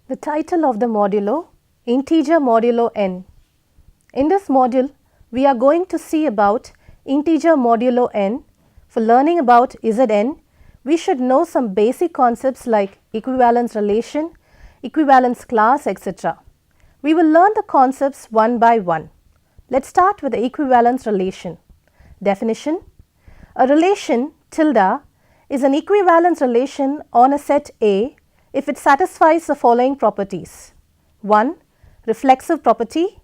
The title of the modulo, Integer modulo n. In this module, we are going to see about integer modulo n. For learning about Zn, we should know some basic concepts like equivalence relation, equivalence class, etc. We will learn the concepts one by one. Let's start with the equivalence relation. Definition: a relation tilde is an equivalence relation on a set A if it satisfies the following properties. 1. Reflexive property: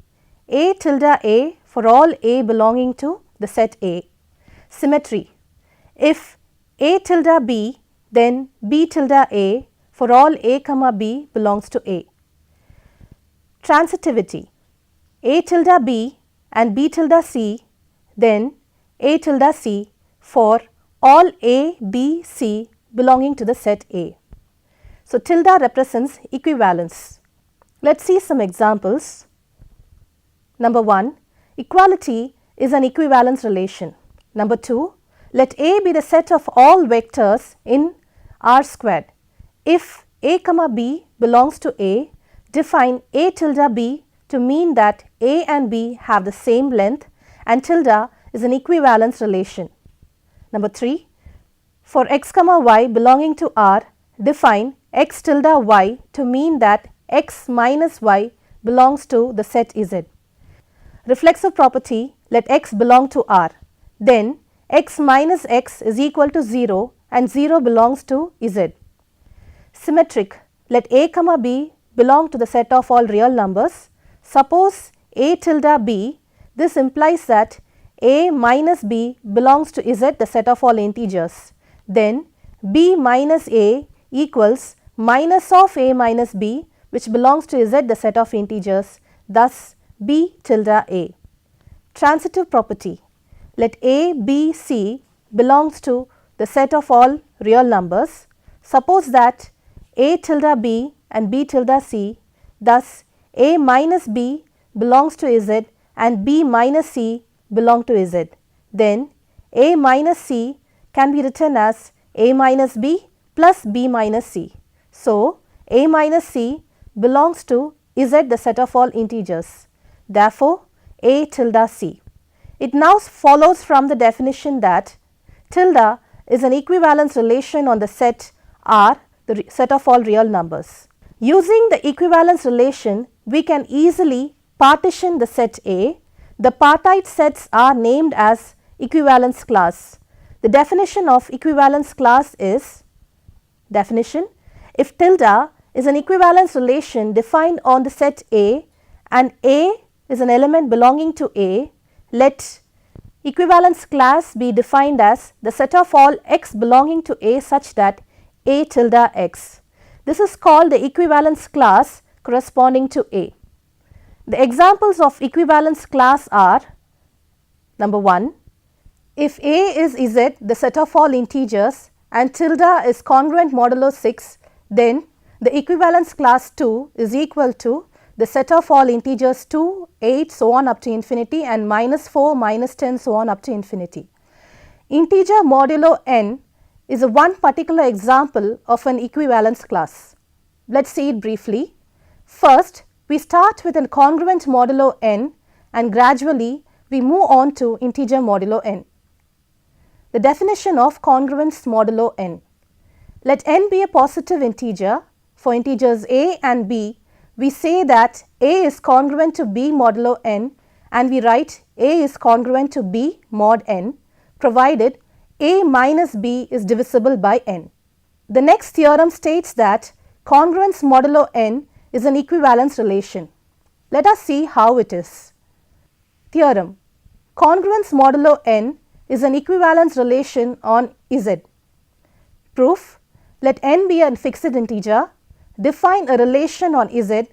A tilde A for all A belonging to the set A. Symmetry: if A tilde B, then B tilde A for all A comma B belongs to A. Transitivity: A tilde B and B tilde C, then A tilde C for all A, B, C belonging to the set A. So, tilde represents equivalence. Let's see some examples. Number 1, equality is an equivalence relation. Number 2, let A be the set of all vectors in R squared. If A comma B belongs to A, define A tilde B to mean that A and B have the same length and tilde is an equivalence relation. Number 3, for x comma y belonging to R, define x tilde y to mean that x minus y belongs to the set Z. Reflexive property: let x belong to R, then x minus x is equal to 0 and 0 belongs to Z. Symmetric: let A comma B belong to the set of all real numbers. Suppose A tilde B, this implies that A minus B belongs to Z, the set of all integers. Then B minus A equals minus of A minus B, which belongs to Z, the set of integers, thus B tilde A. Transitive property: let A, B, C belongs to the set of all real numbers. Suppose that A tilde B and B tilde C, thus A minus B belongs to Z and B minus C belong to Z. Then A minus C can be written as A minus B plus B minus C. So, A minus C belongs to Z, the set of all integers. Therefore, A tilde C. It now follows from the definition that tilde is an equivalence relation on the set R, the set of all real numbers. Using the equivalence relation, we can easily partition the set A. The partite sets are named as equivalence class. The definition of equivalence class is: definition: if tilde is an equivalence relation defined on the set A and A is an element belonging to A, let equivalence class be defined as the set of all x belonging to A such that A tilde x. This is called the equivalence class corresponding to A. The examples of equivalence class are: number 1, if A is Z, the set of all integers, and tilde is congruent modulo 6, then the equivalence class 2 is equal to the set of all integers 2, 8 so on up to infinity and minus 4, minus 10 so on up to infinity. Integer modulo n is a one particular example of an equivalence class. Let us see it briefly. First, we start with a congruent modulo n and gradually we move on to integer modulo n. The definition of congruence modulo n: let n be a positive integer. For integers A and B, we say that A is congruent to B modulo n and we write A is congruent to B mod n, provided A minus B is divisible by n. The next theorem states that congruence modulo n is an equivalence relation. Let us see how it is. Theorem: congruence modulo n is an equivalence relation on Z. Proof: let n be a fixed integer. Define a relation on Z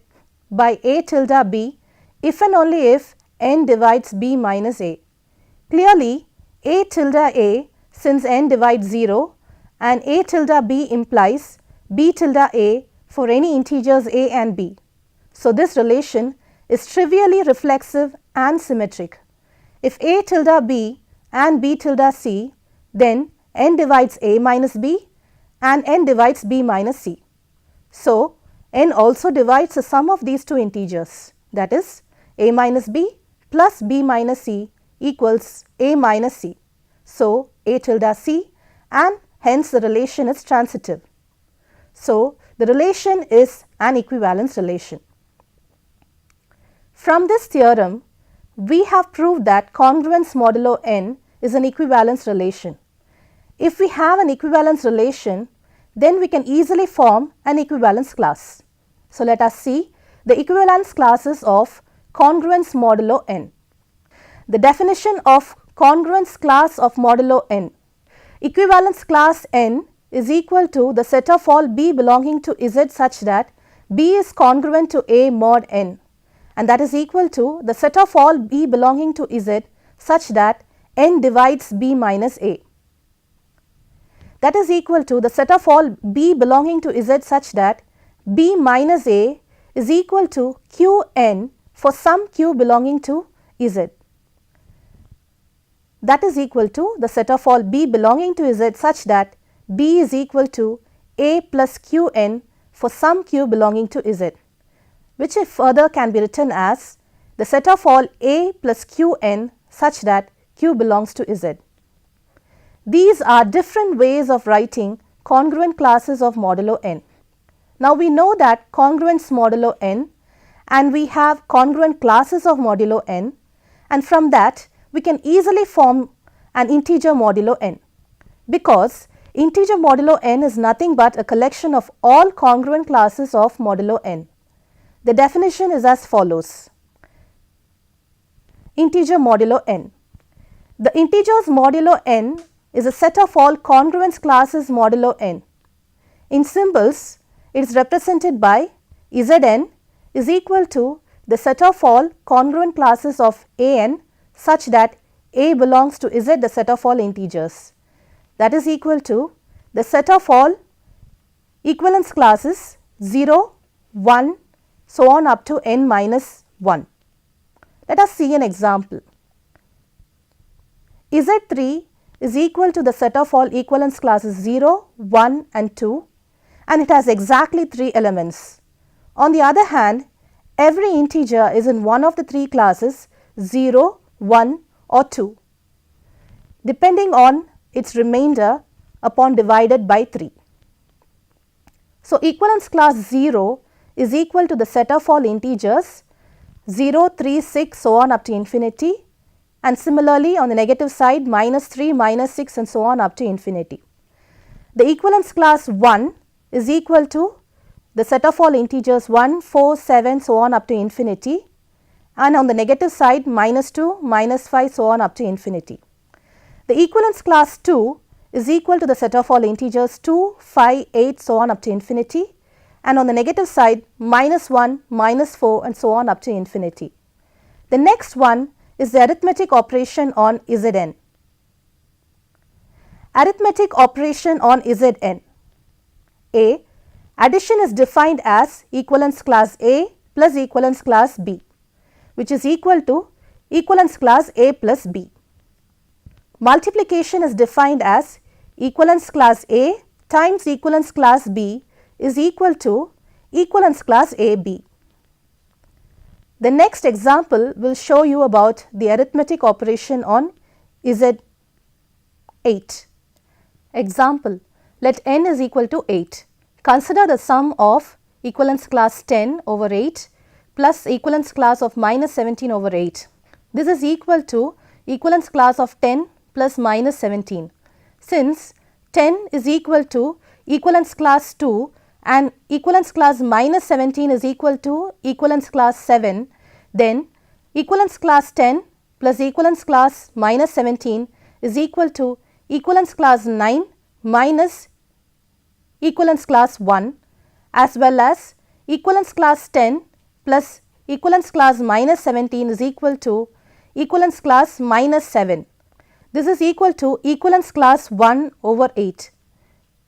by A tilde B if and only if n divides B minus A. Clearly, A tilde A, since n divides 0, and A tilde B implies B tilde A for any integers A and B. So, this relation is trivially reflexive and symmetric. If A tilde B and B tilde C, then n divides A minus B and n divides B minus C. So, n also divides the sum of these two integers, that is a minus b plus b minus c equals a minus c. So, a tilde c, and hence the relation is transitive. So, the relation is an equivalence relation. From this theorem, we have proved that congruence modulo n is an equivalence relation. If we have an equivalence relation, then we can easily form an equivalence class. So, let us see the equivalence classes of congruence modulo n. The definition of congruence class of modulo n. Equivalence class n is equal to the set of all b belonging to Z such that b is congruent to A mod n, and that is equal to the set of all b belonging to Z such that n divides b minus A. That is equal to the set of all b belonging to Z such that b minus A is equal to Qn for some q belonging to Z. That is equal to the set of all b belonging to Z such that b is equal to A plus Qn for some q belonging to Z, which further can be written as the set of all A plus Qn such that q belongs to Z. These are different ways of writing congruent classes of modulo n. Now, we know that congruence modulo n, and we have congruent classes of modulo n, and from that we can easily form an integer modulo n, because integer modulo n is nothing but a collection of all congruent classes of modulo n. The definition is as follows. Integer modulo n. The integers modulo n is a set of all congruence classes modulo n. In symbols, it is represented by Zn is equal to the set of all congruent classes of An such that A belongs to Z, the set of all integers. That is equal to the set of all equivalence classes 0, 1, so on up to n minus 1. Let us see an example. Z3 is equal to the set of all equivalence classes 0, 1 and 2, and it has exactly 3 elements. On the other hand, every integer is in one of the 3 classes 0, 1 or 2, depending on its remainder upon divided by 3. So, equivalence class 0 is equal to the set of all integers 0, 3, 6 so on up to infinity, and similarly on the negative side minus 3, minus 6 and so on up to infinity. The equivalence class 1 is equal to the set of all integers 1, 4, 7 so on up to infinity, and on the negative side minus 2, minus 5 so on up to infinity. The equivalence class 2 is equal to the set of all integers 2, 5, 8 so on up to infinity, and on the negative side minus 1, minus 4 and so on up to infinity. The next one is the arithmetic operation on Zn. Arithmetic operation on Zn. A. Addition is defined as equivalence class A plus equivalence class B, which is equal to equivalence class A plus B. Multiplication is defined as equivalence class A times equivalence class B is equal to equivalence class AB. The next example will show you about the arithmetic operation on Z8. Example, let n is equal to 8. Consider the sum of equivalence class 10 over 8 plus equivalence class of minus 17 over 8. This is equal to equivalence class of 10 plus minus 17. Since 10 is equal to equivalence class 2 and equivalence class minus 17 is equal to equivalence class 7, then equivalence class 10 plus equivalence class minus 17 is equal to equivalence class 9 minus equivalence class 1, as well as equivalence class 10 plus equivalence class minus 17 is equal to equivalence class minus 7. This is equal to equivalence class 1 over 8.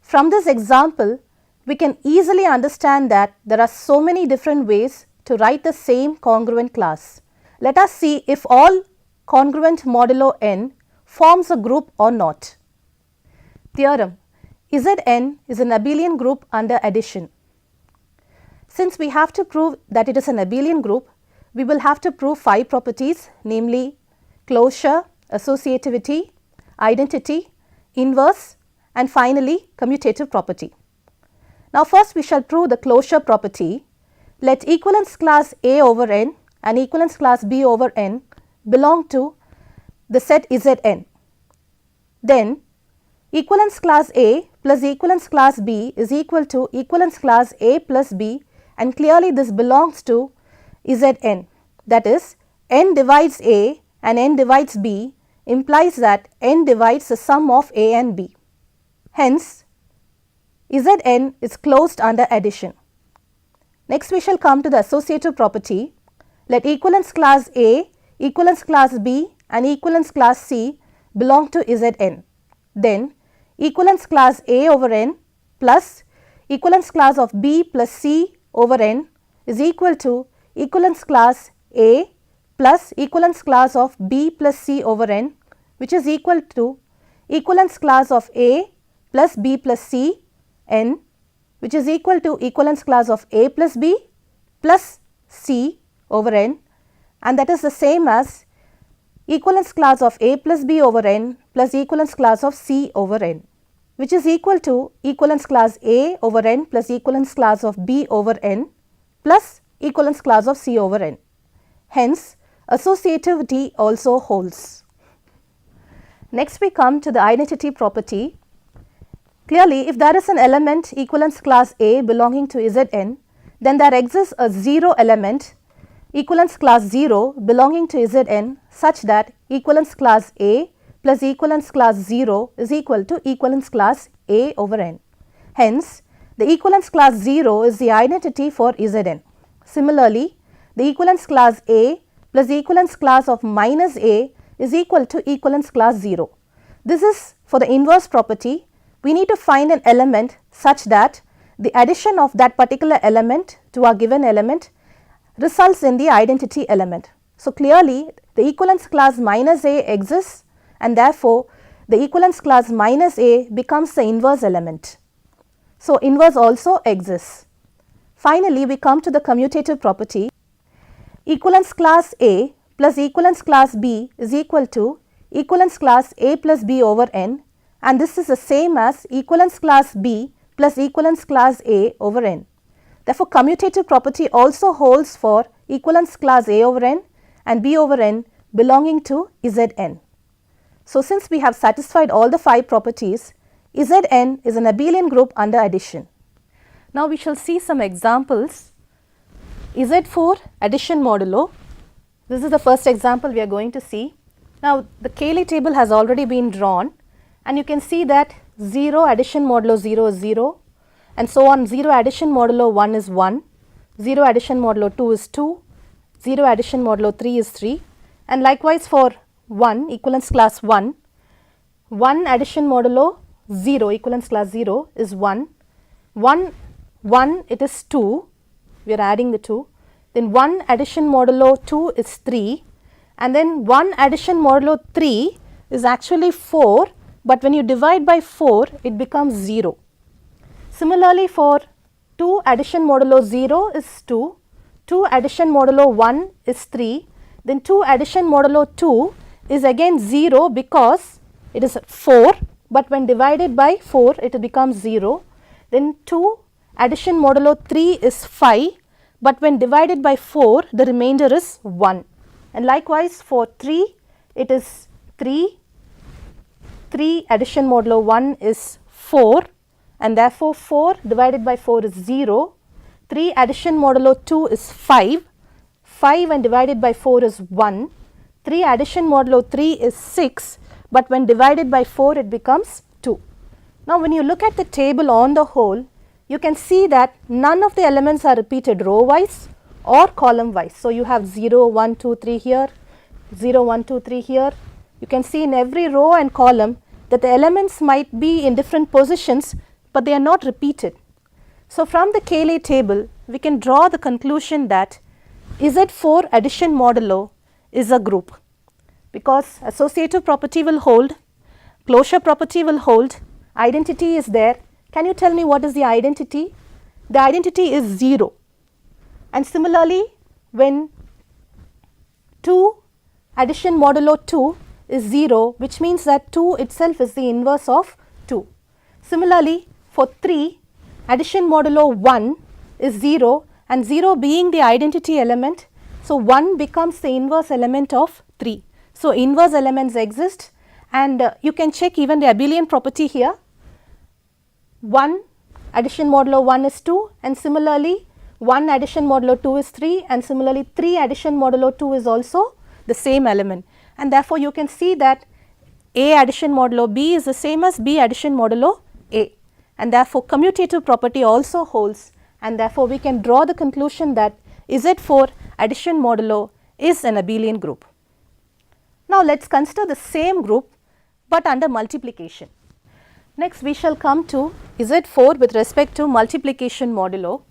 From this example, we can easily understand that there are so many different ways to write the same congruent class. Let us see if all congruent modulo n forms a group or not. Theorem: Zn is an abelian group under addition. Since we have to prove that it is an abelian group, we will have to prove 5 properties, namely closure, associativity, identity, inverse, and finally commutative property. Now first we shall prove the closure property. Let equivalence class A over n and equivalence class B over n belong to the set Zn. Then equivalence class A plus equivalence class B is equal to equivalence class A plus B, and clearly this belongs to Zn. That is, n divides A and n divides B implies that n divides the sum of A and B. Hence, Zn is closed under addition. Next we shall come to the associative property. Let equivalence class A, equivalence class B and equivalence class C belong to Zn. Then equivalence class A over n plus equivalence class of B plus C over n is equal to equivalence class A plus equivalence class of B plus C over n, which is equal to equivalence class of A plus B plus C n, which is equal to equivalence class of A plus B plus C over n, and that is the same as equivalence class of A plus B over n plus equivalence class of C over n, which is equal to equivalence class A over n plus equivalence class of B over n plus equivalence class of C over n. Hence, associativity also holds. Next we come to the identity property. Clearly, if there is an element equivalence class A belonging to Zn, then there exists a 0 element equivalence class 0 belonging to Zn such that equivalence class A plus equivalence class 0 is equal to equivalence class A over n. Hence, the equivalence class 0 is the identity for Zn. Similarly, the equivalence class A plus equivalence class of minus A is equal to equivalence class 0. This is for the inverse property. We need to find an element such that the addition of that particular element to our given element results in the identity element. So, clearly the equivalence class minus A exists, and therefore, the equivalence class minus A becomes the inverse element. So, inverse also exists. Finally, we come to the commutative property. Equivalence class A plus equivalence class B is equal to equivalence class A plus B over n, and this is the same as equivalence class B plus equivalence class A over n. Therefore, commutative property also holds for equivalence class A over n and B over n belonging to Zn. So, since we have satisfied all the 5 properties, Zn is an abelian group under addition. Now, we shall see some examples. Z4 addition modulo. This is the first example we are going to see. Now, the Cayley table has already been drawn, and you can see that 0 addition modulo 0 is 0, and so on. 0 addition modulo 1 is 1, 0 addition modulo 2 is 2, 0 addition modulo 3 is 3, and likewise for 1 equivalence class 1, 1 addition modulo 0 equivalence class 0 is 1, 1 it is 2, we are adding the 2, then 1 addition modulo 2 is 3, and then 1 addition modulo 3 is actually 4, but when you divide by 4 it becomes 0. Similarly, for 2 addition modulo 0 is 2, 2 addition modulo 1 is 3, then 2 addition modulo 2 is again 0 because it is 4, but when divided by 4 it becomes 0. Then 2 addition modulo 3 is 5, but when divided by 4 the remainder is 1, and likewise for 3 it is 3, 3 addition modulo 1 is 4, and therefore 4 divided by 4 is 0, 3 addition modulo 2 is 5, 5 when divided by 4 is 1, 3 addition modulo 3 is 6, but when divided by 4 it becomes 2. Now, when you look at the table on the whole, you can see that none of the elements are repeated row wise or column wise. So, you have 0, 1, 2, 3 here, 0, 1, 2, 3 here. You can see in every row and column that the elements might be in different positions, but they are not repeated. So, from the Cayley table, we can draw the conclusion that Z4 addition modulo is a group, because associative property will hold, closure property will hold, identity is there. Can you tell me what is the identity? The identity is 0. And similarly, when 2 addition modulo 2 is 0, which means that 2 itself is the inverse of 2. Similarly, for 3 addition modulo 1 is 0, and 0 being the identity element, so 1 becomes the inverse element of 3. So, inverse elements exist, and you can check even the abelian property here. 1 addition modulo 1 is 2, and similarly 1 addition modulo 2 is 3, and similarly 3 addition modulo 2 is also the same element, and therefore you can see that A addition modulo B is the same as B addition modulo A, and therefore commutative property also holds, and therefore we can draw the conclusion that Z4 addition modulo is an abelian group. Now let us consider the same group but under multiplication. Next we shall come to Z4 with respect to multiplication modulo.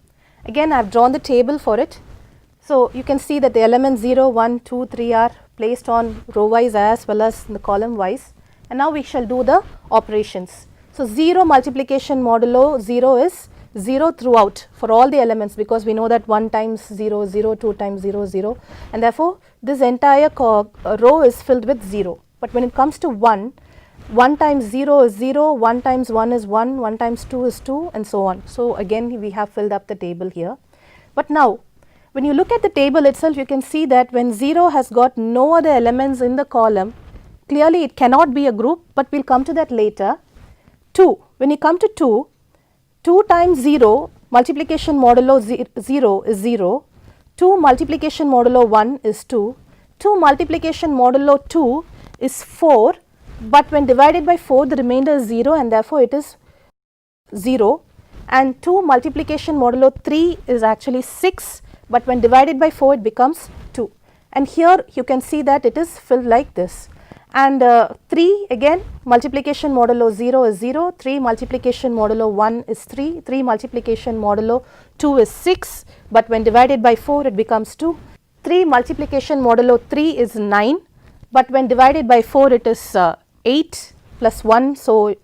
Again I have drawn the table for it. So you can see that the elements 0, 1, 2, 3 are placed on row wise as well as in the column wise, and now we shall do the operations. So 0 multiplication modulo 0 is 0 throughout for all the elements, because we know that 1 times 0 0, 2 times 0 0, and therefore this entire row is filled with 0. But when it comes to 1, 1 times 0 is 0, 1 times 1 is 1, 1 times 2 is 2, and so on. So again we have filled up the table here. But now when you look at the table itself, you can see that when 0 has got no other elements in the column, clearly it cannot be a group, but we will come to that later. 2, when you come to 2, 2 times 0 multiplication modulo 0 is 0, 2 multiplication modulo 1 is 2, 2 multiplication modulo 2 is 4, but when divided by 4 the remainder is 0, and therefore it is 0, and 2 multiplication modulo 3 is actually 6, but when divided by 4 it becomes 2, and here you can see that it is filled like this. And 3 again multiplication modulo 0 is 0, 3 multiplication modulo 1 is 3, 3 multiplication modulo 2 is 6, but when divided by 4 it becomes 2, 3 multiplication modulo 3 is 9, but when divided by 4 it is 8 plus 1, so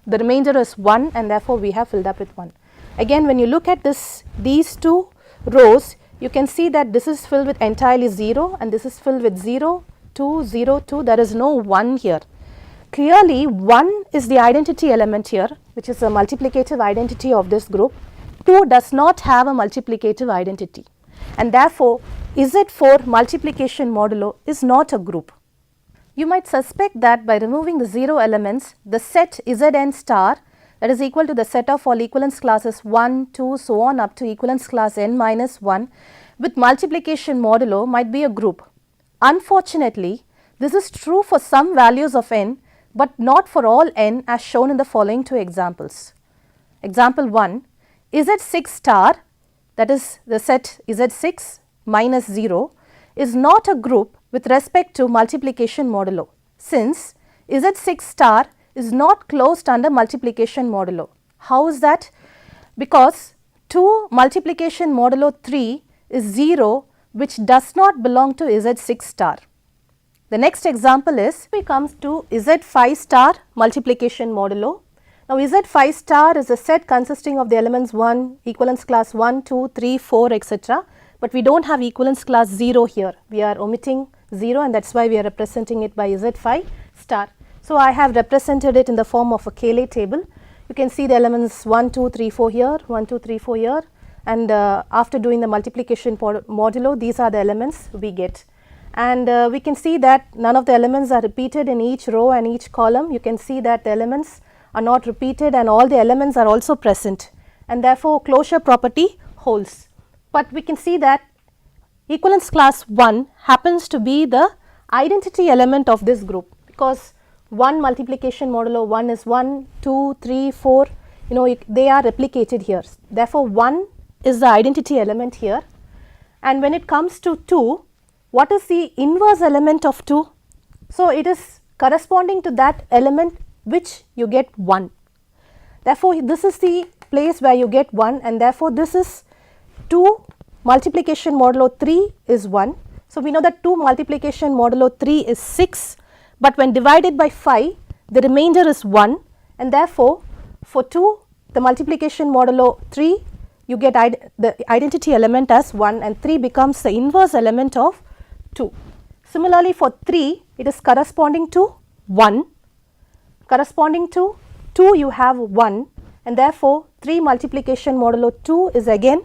the remainder is 1, and therefore we have filled up with 1. Again when you look at these two rows, you can see that this is filled with entirely 0 and this is filled with 0, 2, 0, 2, there is no 1 here. Clearly 1 is the identity element here, which is a multiplicative identity of this group. 2 does not have a multiplicative identity, and therefore Z4 multiplication modulo is not a group. You might suspect that by removing the 0 elements, the set Zn star, that is equal to the set of all equivalence classes 1, 2, so on up to equivalence class n minus 1 with multiplication modulo might be a group. Unfortunately, this is true for some values of n, but not for all n, as shown in the following two examples. Example 1, Z6 star, that is the set Z6 minus 0, is not a group with respect to multiplication modulo, since Z6 star is not closed under multiplication modulo. How is that? Because 2 multiplication modulo 3 is 0, which does not belong to Z6 star. The next example is, we come to Z5 star multiplication modulo. Now Z5 star is a set consisting of the elements 1, equivalence class 1, 2, 3, 4, etc. But we do not have equivalence class 0 here. We are omitting 0, and that is why we are representing it by Z5 star. So I have represented it in the form of a Cayley table. You can see the elements 1, 2, 3, 4 here, 1, 2, 3, 4 here, and after doing the multiplication modulo, these are the elements we get. And we can see that none of the elements are repeated in each row and each column. You can see that the elements are not repeated and all the elements are also present, and therefore closure property holds. But we can see that equivalence class 1 happens to be the identity element of this group, because 1 multiplication modulo 1 is 1, 2, 3, 4, they are replicated here. Therefore 1 is the identity element here. And when it comes to 2, what is the inverse element of 2? So it is corresponding to that element which you get 1. Therefore this is the place where you get 1, and therefore this is 2 multiplication modulo 3 is 1. So we know that 2 multiplication modulo 3 is 6, but when divided by 5 the remainder is 1, and therefore for 2 the multiplication modulo 3 you get the identity element as 1 and 3 becomes the inverse element of 2. Similarly, for 3 it is corresponding to 1, corresponding to 2 you have 1, and therefore 3 multiplication modulo 2 is again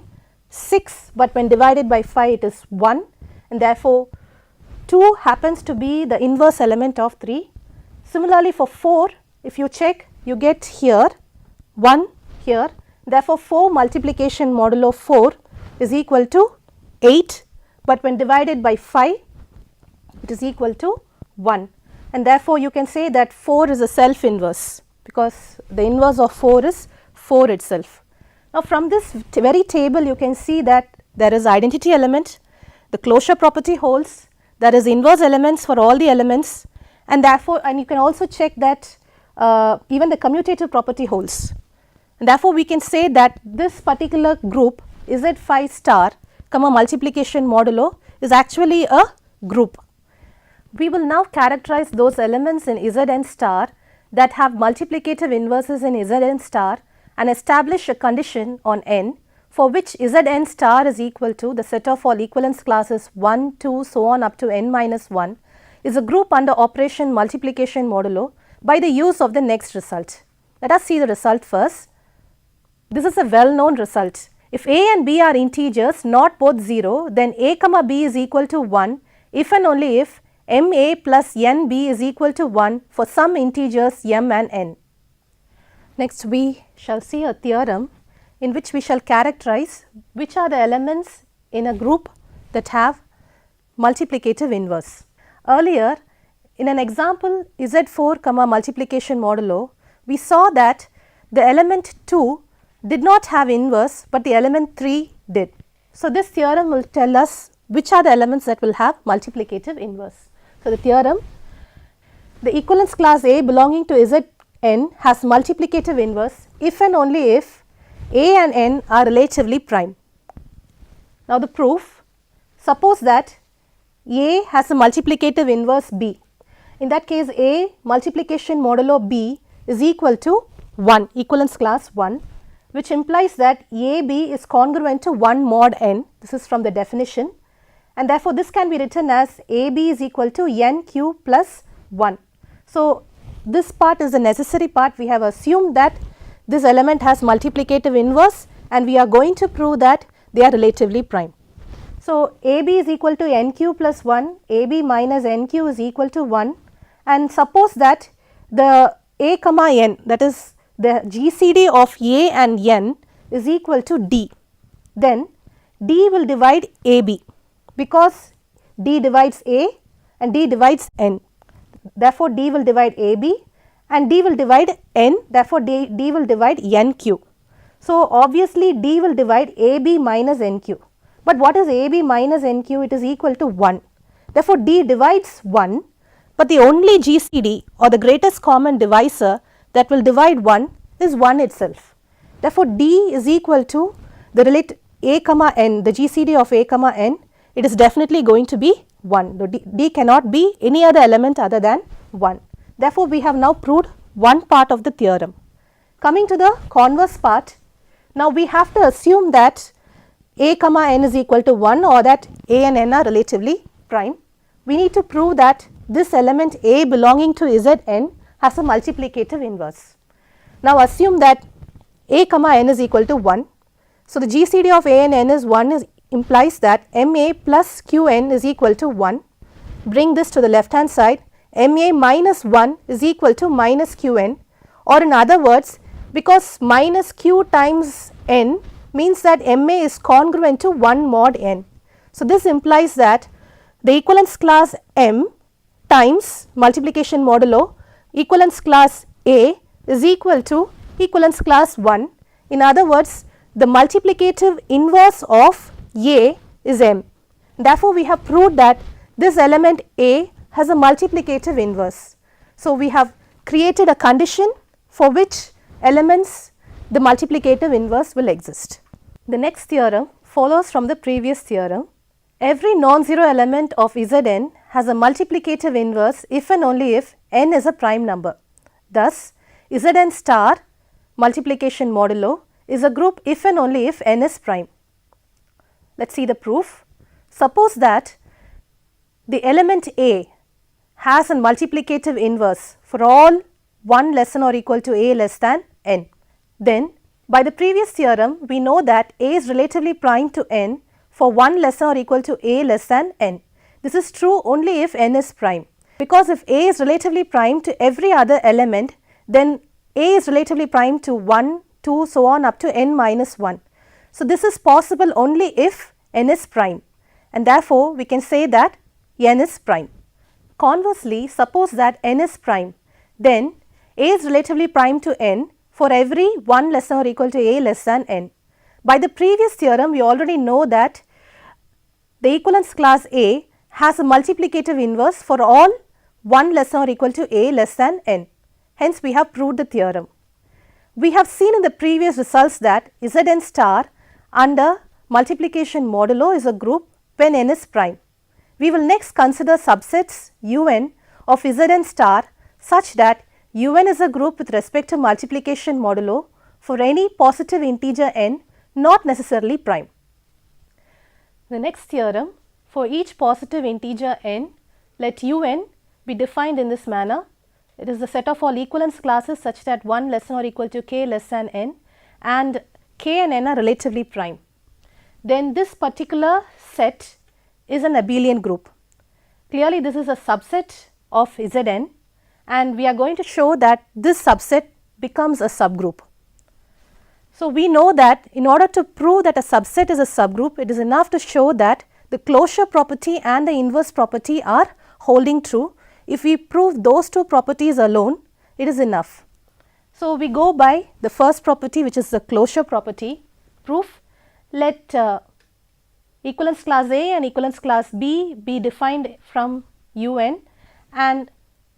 6, but when divided by 5 it is 1, and therefore 2 happens to be the inverse element of 3. Similarly, for 4 if you check, you get here 1 here, therefore 4 multiplication modulo 4 is equal to 8, but when divided by 5 it is equal to 1, and therefore you can say that 4 is a self inverse, because the inverse of 4 is 4 itself. Now, from this very table you can see that there is identity element, the closure property holds, there is inverse elements for all the elements, and therefore, and you can also check that even the commutative property holds, and therefore we can say that this particular group Z phi star comma multiplication modulo is actually a group. We will now characterize those elements in Zn star that have multiplicative inverses in Zn star and establish a condition on n for which Zn star is equal to the set of all equivalence classes 1, 2, so on up to n minus 1 is a group under operation multiplication modulo by the use of the next result. Let us see the result first. This is a well known result. If a and b are integers not both 0, then a comma b is equal to 1 if and only if m a plus n b is equal to 1 for some integers m and n. Next, we shall see a theorem in which we shall characterize which are the elements in a group that have multiplicative inverse. Earlier, in an example Z4 comma multiplication modulo, we saw that the element 2 did not have inverse, but the element 3 did. So, this theorem will tell us which are the elements that will have multiplicative inverse. So, the theorem, the equivalence class A belonging to Zn has multiplicative inverse if and only if A and n are relatively prime. Now, the proof, suppose that A has a multiplicative inverse B. In that case, A multiplication modulo B is equal to 1, equivalence class 1, which implies that AB is congruent to 1 mod n. This is from the definition, and therefore, this can be written as AB is equal to NQ plus 1. So, this part is a necessary part. We have assumed that this element has multiplicative inverse, and we are going to prove that they are relatively prime. So, AB is equal to NQ plus 1, AB minus NQ is equal to 1, and suppose that the A comma n, that is the GCD of A and n is equal to D, then D will divide AB, because D divides A and D divides n. Therefore, D will divide AB and D will divide n, therefore, D will divide NQ. So, obviously, D will divide AB minus NQ, but what is AB minus NQ? It is equal to 1. Therefore, D divides 1, but the only GCD or the greatest common divisor that will divide 1 is 1 itself. Therefore, D is equal to the A comma n, the GCD of A comma n, it is definitely going to be 1. The D cannot be any other element other than 1. Therefore, we have now proved one part of the theorem. Coming to the converse part, now we have to assume that A comma n is equal to 1 or that A and n are relatively prime. We need to prove that this element A belonging to Zn has a multiplicative inverse. Now, assume that A comma n is equal to 1. So, the GCD of A and n is 1 implies that MA plus Qn is equal to 1. Bring this to the left hand side, MA minus 1 is equal to minus Qn, or in other words, because minus Q times n means that MA is congruent to 1 mod n. So, this implies that the equivalence class M times multiplication modulo equivalence class A is equal to equivalence class 1. In other words, the multiplicative inverse of A is M. Therefore, we have proved that this element A has a multiplicative inverse. So, we have created a condition for which elements the multiplicative inverse will exist. The next theorem follows from the previous theorem. Every non-zero element of Zn has a multiplicative inverse if and only if n is a prime number. Thus, Zn star multiplication modulo is a group if and only if n is prime. Let us see the proof. Suppose that the element A has a multiplicative inverse for all 1 less than or equal to A less than n. Then by the previous theorem, we know that A is relatively prime to n for 1 less than or equal to A less than n. This is true only if n is prime, because if A is relatively prime to every other element, then A is relatively prime to 1, 2, so on up to n minus 1. So this is possible only if n is prime, and therefore we can say that n is prime. Conversely, suppose that n is prime, then A is relatively prime to n for every 1 less than or equal to A less than n. By the previous theorem, we already know that the equivalence class A has a multiplicative inverse for all 1 less than or equal to A less than n. Hence, we have proved the theorem. We have seen in the previous results that Zn star under multiplication modulo is a group when n is prime. We will next consider subsets Un of Zn star such that Un is a group with respect to multiplication modulo for any positive integer n not necessarily prime. The next theorem, for each positive integer n, let Un be defined in this manner. It is the set of all equivalence classes such that 1 less than or equal to k less than n, and k and n are relatively prime. Then this particular set is an abelian group. Clearly this is a subset of Zn, and we are going to show that this subset becomes a subgroup. So we know that in order to prove that a subset is a subgroup, it is enough to show that the closure property and the inverse property are holding true. If we prove those two properties alone, it is enough. So we go by the first property, which is the closure property. Proof: let equivalence class A and equivalence class B be defined from Un, and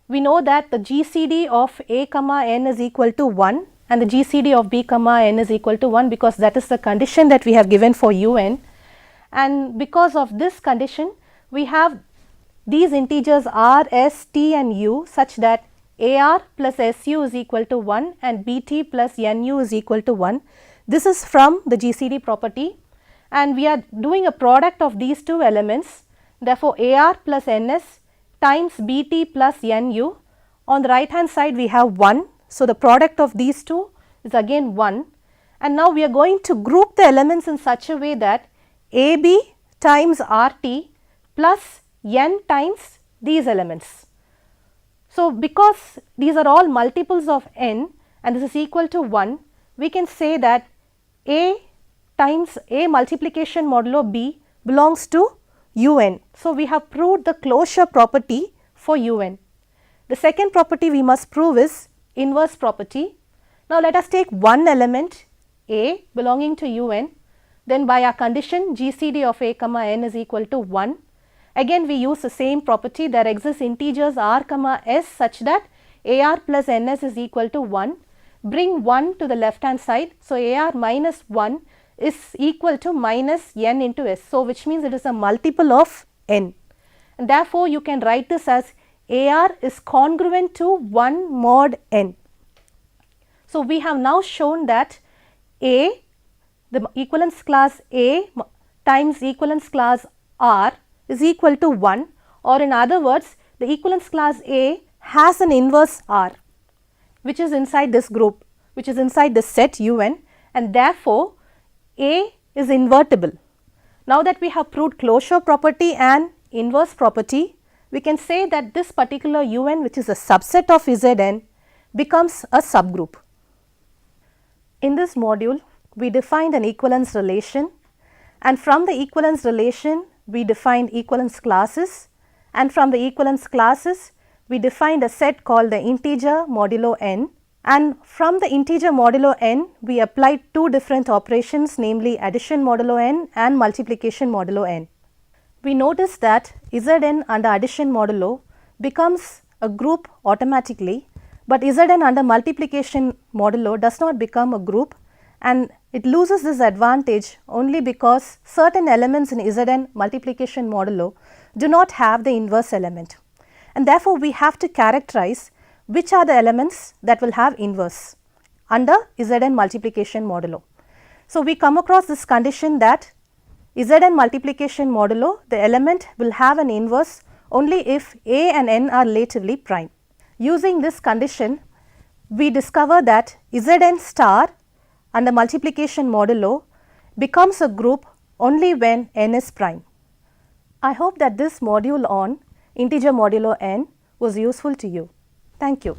we know that the GCD of A comma n is equal to 1 and the GCD of B comma n is equal to 1, because that is the condition that we have given for Un, and because of this condition we have these integers r, s, t and u such that AR plus SU is equal to 1 and BT plus NU is equal to 1. This is from the GCD property, and we are doing a product of these two elements. Therefore, AR plus NS times BT plus NU. On the right hand side we have 1. So, the product of these two is again 1, and now we are going to group the elements in such a way that AB times RT plus N times these elements. So, because these are all multiples of n and this is equal to 1, we can say that A times A multiplication modulo B belongs to Un. So, we have proved the closure property for Un. The second property we must prove is inverse property. Now, let us take one element A belonging to Un, then by our condition GCD of A comma n is equal to 1. Again we use the same property, there exists integers r comma s such that AR plus NS is equal to 1. Bring 1 to the left hand side. So, AR minus 1 is equal to minus n into s. So, which means it is a multiple of n, and therefore, you can write this as AR is congruent to 1 mod n. So, we have now shown that A, the equivalence class A times equivalence class R is equal to 1, or in other words the equivalence class A has an inverse R which is inside this group, which is inside the set Un, and therefore, A is invertible. Now that we have proved closure property and inverse property, we can say that this particular Un, which is a subset of Zn, becomes a subgroup. In this module, we defined an equivalence relation, and from the equivalence relation we defined equivalence classes, and from the equivalence classes we defined a set called the integer modulo n, and from the integer modulo n we applied two different operations, namely addition modulo n and multiplication modulo n. We noticed that Zn under addition modulo becomes a group automatically, but Zn under multiplication modulo does not become a group, and it loses this advantage only because certain elements in Zn multiplication modulo do not have the inverse element, and therefore, we have to characterize which are the elements that will have inverse under Zn multiplication modulo. So, we come across this condition that Zn multiplication modulo, the element will have an inverse only if A and n are relatively prime. Using this condition, we discover that Zn star and the multiplication modulo becomes a group only when n is prime. I hope that this module on integer modulo n was useful to you. Thank you.